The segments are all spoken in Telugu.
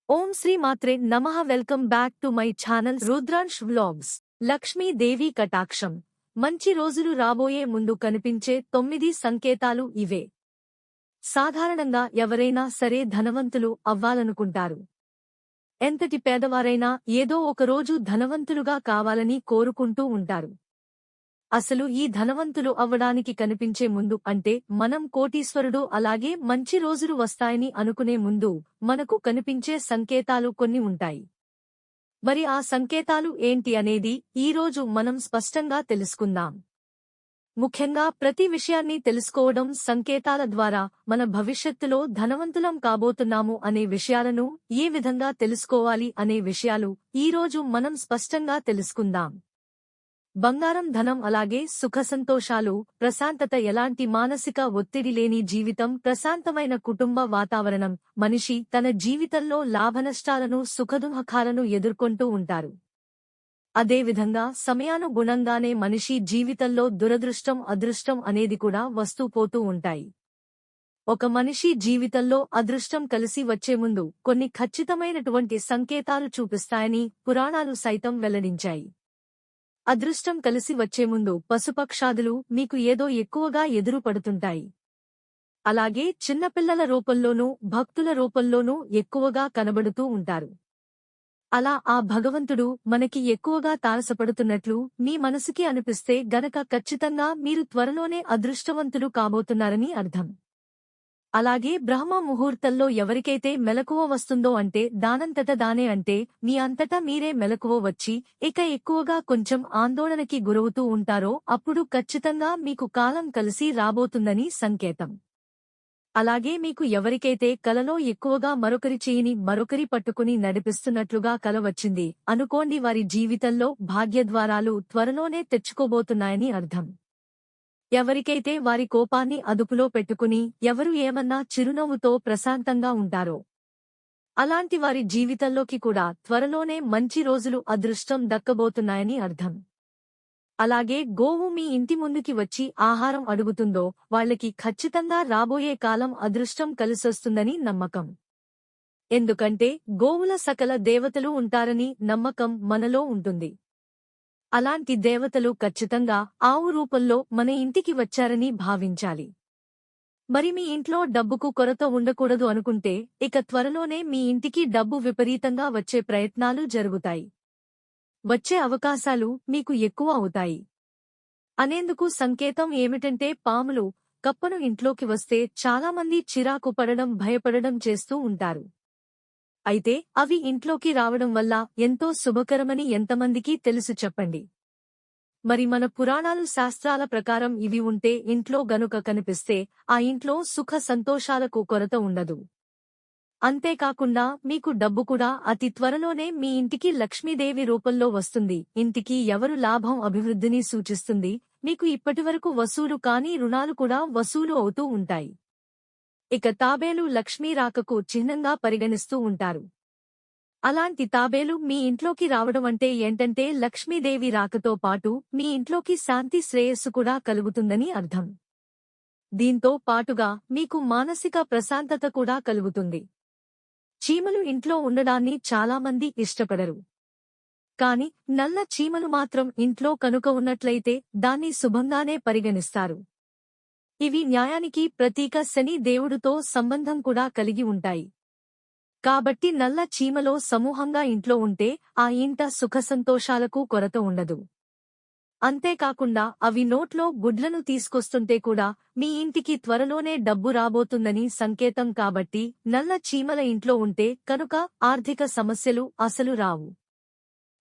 ఓం శ్రీ మాత్రే నమః. Welcome back to my channel Rudransh vlogs. Lakshmidevi కటాక్షం. మంచి రోజులు రాబోయే ముందు కనిపించే 9 సంకేతాలు ఇవే. సాధారణంగా ఎవరైనా సరే ధనవంతులు అవ్వాలనుకుంటారు. ఎంతటి పేదవారైనా ఏదో ఒకరోజు ధనవంతులుగా కావాలని కోరుకుంటూ ఉంటారు. అసలు ఈ ధనవంతులు అవ్వడానికి కనిపించే ముందు అంటే మనం కోటీశ్వరుడు అలాగే మంచి రోజులు వస్తాయని అనుకునే ముందు మనకు కనిపించే సంకేతాలు కొన్ని ఉంటాయి. మరి ఆ సంకేతాలు ఏంటి అనేది ఈరోజు మనం స్పష్టంగా తెలుసుకుందాం. ముఖ్యంగా ప్రతి విషయాన్ని తెలుసుకోవడం, సంకేతాల ద్వారా మన భవిష్యత్తులో ధనవంతులం కాబోతున్నాము అనే విషయాలను ఏ విధంగా తెలుసుకోవాలి అనే విషయాలు ఈరోజు మనం స్పష్టంగా తెలుసుకుందాం. బంగారం, ధనం అలాగే సుఖసంతోషాలు, ప్రశాంతత, ఎలాంటి మానసిక ఒత్తిడి లేని జీవితం, ప్రశాంతమైన కుటుంబ వాతావరణం. మనిషి తన జీవితంలో లాభనష్టాలను, సుఖదుఃఖాలను ఎదుర్కొంటూ ఉంటారు. అదేవిధంగా సమయానుగుణంగానే మనిషి జీవితంలో దురదృష్టం, అదృష్టం అనేది కూడా వస్తూ పోతూ ఉంటాయి. ఒక మనిషి జీవితంలో అదృష్టం కలిసి వచ్చే ముందు కొన్ని ఖచ్చితమైనటువంటి సంకేతాలు చూపిస్తాయని పురాణాలు సైతం వెల్లడించాయి. అదృష్టం కలిసి వచ్చే ముందు పశుపక్షాదులు మీకు ఏదో ఎక్కువగా ఎదురు పడుతుంటాయి. అలాగే చిన్నపిల్లల రూపంలోనూ భక్తుల రూపంలోనూ ఎక్కువగా కనబడుతూ ఉంటారు. అలా ఆ భగవంతుడు మనకి ఎక్కువగా తారసపడుతున్నట్లు మీ మనసుకి అనిపిస్తే గనక ఖచ్చితంగా మీరు త్వరలోనే అదృష్టవంతులు కాబోతున్నారని అర్థం. అలాగే బ్రహ్మ ముహూర్తంలో ఎవరికైతే మెలకువ వస్తుందో అంటే దానంతట దానే అంటే మీ అంతటా మీరే మెలకువ వచ్చి ఇక ఎక్కువగా కొంచెం ఆందోళనకి గురవుతూ ఉంటారో అప్పుడు ఖచ్చితంగా మీకు కాలం కలిసి రాబోతుందని సంకేతం. అలాగే మీకు ఎవరికైతే కలలో ఎక్కువగా మరొకరి చేయిని మరొకరి పట్టుకుని నడిపిస్తున్నట్లుగా కల వచ్చింది అనుకోండి, వారి జీవితంలో భాగ్యద్వారాలు త్వరలోనే తెచ్చుకోబోతున్నాయని అర్థం. ఎవరికైతే వారి కోపాన్ని అదుపులో పెట్టుకుని ఎవరు ఏమన్నా చిరునవ్వుతో ప్రశాంతంగా ఉంటారో అలాంటి వారి జీవితంలోకి కూడా త్వరలోనే మంచి రోజులు, అదృష్టం దక్కబోతున్నాయని అర్థం. అలాగే గోవు మీ ఇంటి ముందుకి వచ్చి ఆహారం అడుగుతుందో వాళ్లకి ఖచ్చితంగా రాబోయే కాలం అదృష్టం కలిసొస్తుందని నమ్మకం. ఎందుకంటే గోవుల సకల దేవతలు ఉంటారని నమ్మకం మనలో ఉంటుంది. అలాంటి దేవతలు ఖచ్చితంగా ఆవు రూపంలో మన ఇంటికి వచ్చారని భావించాలి. మరి మీ ఇంట్లో డబ్బుకు కొరత ఉండకూడదు అనుకుంటే ఇక త్వరలోనే మీ ఇంటికి డబ్బు విపరీతంగా వచ్చే ప్రయత్నాలు జరుగుతాయి. వచ్చే అవకాశాలు మీకు ఎక్కువ అవుతాయి అనేందుకు సంకేతం ఏమిటంటే పాములు, కప్పను ఇంట్లోకి వస్తే చాలామంది చిరాకు పడడం, భయపడడం చేస్తూ ఉంటారు. అయితే అవి ఇంట్లోకి రావడం వల్ల ఎంతో శుభకరమని ఎంతమందికి తెలుసు చెప్పండి. మరి మన పురాణాలు, శాస్త్రాల ప్రకారం ఇవి ఉంటే ఇంట్లో గనుక కనిపిస్తే ఆ ఇంట్లో సుఖ సంతోషాలకు కొరత ఉండదు. అంతేకాకుండా మీకు డబ్బు కూడా అతి త్వరలోనే మీ ఇంటికి లక్ష్మీదేవి రూపంలో వస్తుంది. ఇంటికి ఎవరు లాభం, అభివృద్ధిని సూచిస్తుంది. మీకు ఇప్పటివరకు వసూలు కాని రుణాలు కూడా వసూలు అవుతూ ఉంటాయి. ఇక తాబేలు లక్ష్మీ రాకకు చిహ్నంగా పరిగణిస్తూ ఉంటారు. అలాంటి తాబేలు మీ ఇంట్లోకి రావడం అంటే ఏంటంటే లక్ష్మీదేవి రాకతో పాటు మీ ఇంట్లోకి శాంతి, శ్రేయస్సు కూడా కలుగుతుందని అర్థం. దీంతో పాటుగా మీకు మానసిక ప్రశాంతత కూడా కలుగుతుంది. చీమలు ఇంట్లో ఉండడాన్ని చాలామంది ఇష్టపడరు. కాని నల్ల చీమలు మాత్రం ఇంట్లో కనుక ఉన్నట్లయితే దాన్ని శుభంగానే పరిగణిస్తారు. ఇవి న్యాయానికి ప్రతీక, శని దేవుడుతో సంబంధం కూడా కలిగి ఉంటాయి. కాబట్టి నల్ల చీమలో సమూహంగా ఇంట్లో ఉంటే ఆ ఇంట సుఖసంతోషాలకు కొరత ఉండదు. అంతేకాకుండా అవి నోట్లో గుడ్లను తీసుకొస్తుంటే కూడా మీ ఇంటికి త్వరలోనే డబ్బు రాబోతుందని సంకేతం. కాబట్టి నల్ల చీమల ఇంట్లో ఉంటే కనుక ఆర్థిక సమస్యలు అసలు రావు.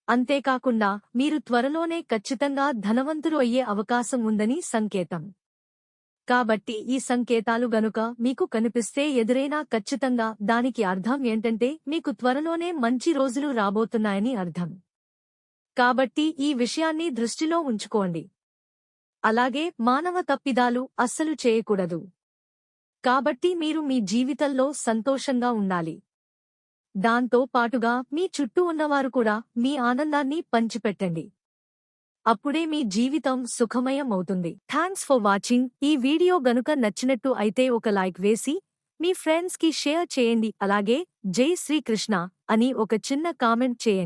అంతేకాకుండా మీరు త్వరలోనే ఖచ్చితంగా ధనవంతులు అయ్యే అవకాశం ఉందని సంకేతం. కాబట్టి ఈ సంకేతాలు గనుక మీకు కనిపిస్తే ఎదురైనా ఖచ్చితంగా దానికి అర్థం ఏంటంటే మీకు త్వరలోనే మంచి రోజులు రాబోతున్నాయని అర్థం. కాబట్టి ఈ విషయాన్ని దృష్టిలో ఉంచుకోండి. అలాగే మానవ తప్పిదాలు అస్సలు చేయకూడదు. కాబట్టి మీరు మీ జీవితంలో సంతోషంగా ఉండాలి. దాంతో పాటుగా మీ చుట్టూ ఉన్నవారు కూడా మీ ఆనందాన్ని పంచిపెట్టండి. అప్పుడే మీ జీవితం సుఖమయం అవుతుంది. Thanks for watching. ఈ వీడియో గనుక నచ్చినట్టు అయితే ఒక లైక్ వేసి మీ ఫ్రెండ్స్కి షేర్ చేయండి అలాగే జై శ్రీకృష్ణ అని ఒక చిన్న కామెంట్ చేయండి.